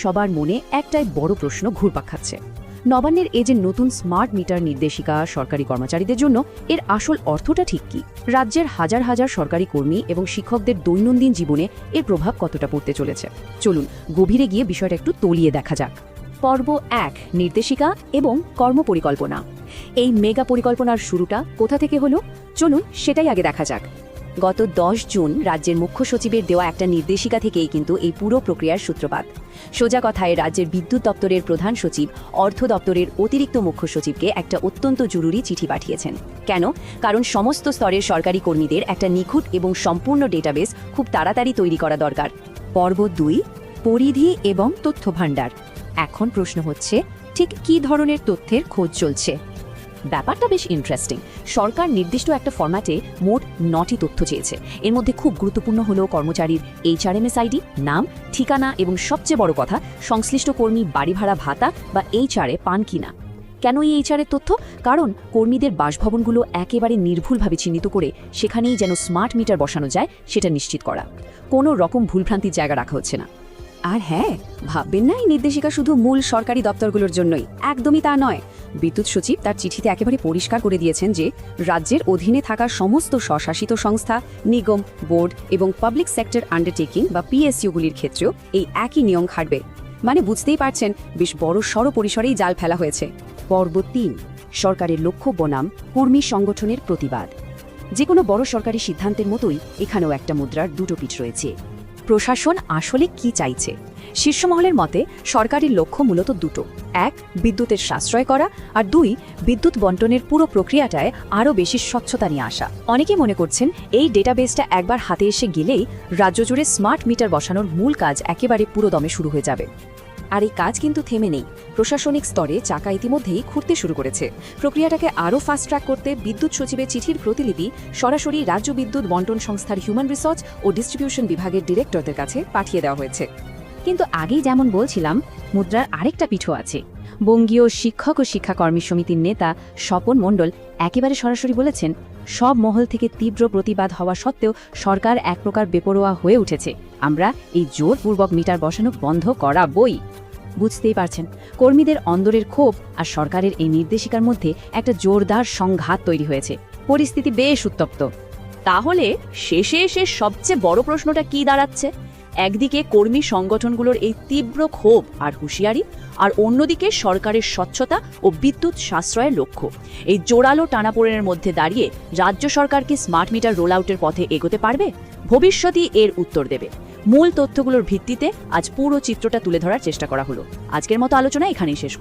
সবার মনে একটাই বড় প্রশ্ন ঘুরপাক খাচ্ছে। নবান্নের এই যে নতুন স্মার্ট মিটার নির্দেশিকা সরকারি কর্মচারীদের জন্য, এর আসল অর্থটা ঠিক কি? রাজ্যের হাজার হাজার সরকারি কর্মী এবং শিক্ষকদের দৈনন্দিন জীবনে এর প্রভাব কতটা পড়তে চলেছে? চলুন গভীরে গিয়ে বিষয়টা একটু তলিয়ে দেখা যাক। পর্ব ১, নির্দেশিকা এবং কর্মপরিকল্পনা। এই মেগা পরিকল্পনার শুরুটা কোথা থেকে হলো? চলুন সেটাই আগে দেখা যাক। গত ১০ জুন রাজ্যের মুখ্য সচিবের দেওয়া একটা নির্দেশিকা থেকেই কিন্তু এই পুরো প্রক্রিয়ার সূত্রপাত। সোজা কথায় রাজ্যের বিদ্যুৎ দপ্তরের প্রধান সচিব অর্থ দপ্তরের অতিরিক্ত মুখ্য সচিবকে একটা অত্যন্ত জরুরি চিঠি পাঠিয়েছেন। কেন? কারণ সমস্ত স্তরের সরকারি কর্মীদের একটা নিখুঁত এবং সম্পূর্ণ ডেটাবেস খুব তাড়াতাড়ি তৈরি করা দরকার। পর্ব ২, পরিধি এবং তথ্য ভাণ্ডার। এখন প্রশ্ন হচ্ছে, ঠিক কী ধরনের তথ্যের খোঁজ চলছে? ব্যাপারটা বেশ ইন্টারেস্টিং। সরকার নির্দিষ্ট একটা ফরম্যাটে মোট ৯টি তথ্য চেয়েছে। এর মধ্যে খুব গুরুত্বপূর্ণ হলো কর্মচারীর HRMS আইডি, নাম, ঠিকানা এবং সবচেয়ে বড় কথা, সংশ্লিষ্ট কর্মী বাড়ি ভাড়া ভাতা বা HR-এ পান কিনা। কেন এই HR-এর তথ্য? কারণ কর্মীদের বাসভবনগুলো একেবারে নির্ভুলভাবে চিহ্নিত করে সেখানেই যেন স্মার্ট মিটার বসানো যায় সেটা নিশ্চিত করা। কোনো রকম ভুলভ্রান্তির জায়গা রাখা হচ্ছে না। আর হ্যাঁ, ভাববেন না এই নির্দেশিকা শুধু মূল সরকারি দপ্তরগুলোর জন্যই। একদমই তা নয়। বিদ্যুৎ সচিব তার চিঠিতে একেবারে পরিষ্কার করে দিয়েছেন যে রাজ্যের অধীনে থাকা সমস্ত স্বশাসিত সংস্থা, নিগম, বোর্ড এবং পাবলিক সেক্টর আন্ডারটেকিং বা PSU-গুলির ক্ষেত্রেও এই একই নিয়ম খাটবে। মানে বুঝতেই পারছেন, বেশ বড় সড় পরিসরেই জাল ফেলা হয়েছে। পর্ব ৩, সরকারের লক্ষ্য বনাম কর্মী সংগঠনের প্রতিবাদ। যে কোনো বড় সরকারি সিদ্ধান্তের মতোই এখানেও একটা মুদ্রার দুটো পিঠ রয়েছে। প্রশাসন আসলে কি চাইছে? শীর্ষমহলের মতে সরকারের লক্ষ্য মূলত দুটো: ১, বিদ্যুতের সাশ্রয় করা, আর ২, বিদ্যুৎ বন্টনের পুরো প্রক্রিয়াটায় আরও বেশি স্বচ্ছতা নিয়ে আসা। অনেকে মনে করছেন এই ডেটাবেসটা একবার হাতে এসে গেলেই রাজ্য জুড়ে স্মার্ট মিটার বসানোর মূল কাজ একেবারে পুরো দমে শুরু হয়ে যাবে। আর এই কাজ কিন্তু থেমে নেই। প্রশাসনিক স্তরে চাকা ইতিমধ্যেই ঘুরতে শুরু করেছে। প্রক্রিয়াটাকে আরও ফাস্ট ট্র্যাক করতে বিদ্যুৎ সচিবের চিঠির প্রতিলিপি সরাসরি রাজ্য বিদ্যুৎ বন্টন সংস্থার হিউম্যান রিসোর্স ও ডিস্ট্রিবিউশন বিভাগের ডিরেক্টরদের কাছে পাঠিয়ে দেওয়া হয়েছে। কিন্তু আগেই যেমন বলছিলাম, মুদ্রার আরেকটা পিঠও আছে। বঙ্গীয় শিক্ষক ও শিক্ষাকর্মী সমিতির নেতা স্বপন মণ্ডল একেবারে সরাসরি বলেছেন, সব মহল থেকে তীব্র প্রতিবাদ হওয়া সত্ত্বেও সরকার এক প্রকার বেপরোয়া হয়ে উঠেছে। আমরা এই জোরপূর্বক মিটার বসানো বন্ধ করাবই। বুঝতেই পারছেন, কর্মীদের অন্দরের ক্ষোভ আর সরকারের এই নির্দেশিকার মধ্যে একটা জোরদার সংঘাত তৈরি হয়েছে। পরিস্থিতি বেশ উত্তপ্ত। তাহলে শেষে এসে সবচেয়ে বড় প্রশ্নটা কি দাঁড়াচ্ছে? একদিকে কর্মী সংগঠনগুলোর এই তীব্র ক্ষোভ আর হুঁশিয়ারি, আর অন্যদিকে সরকারের স্বচ্ছতা ও বিদ্যুৎ সাশ্রয়ের লক্ষ্য। এই জোরালো টানাপোড়েনের মধ্যে দাঁড়িয়ে রাজ্য সরকার কি স্মার্ট মিটার রোল আউটের পথে এগোতে পারবে? ভবিষ্যতই এর উত্তর দেবে। মূল তথ্যগুলোর ভিত্তিতে আজ পুরো চিত্রটা তুলে ধরার চেষ্টা করা হলো। আজকের মতো আলোচনা এখানেই শেষ করব।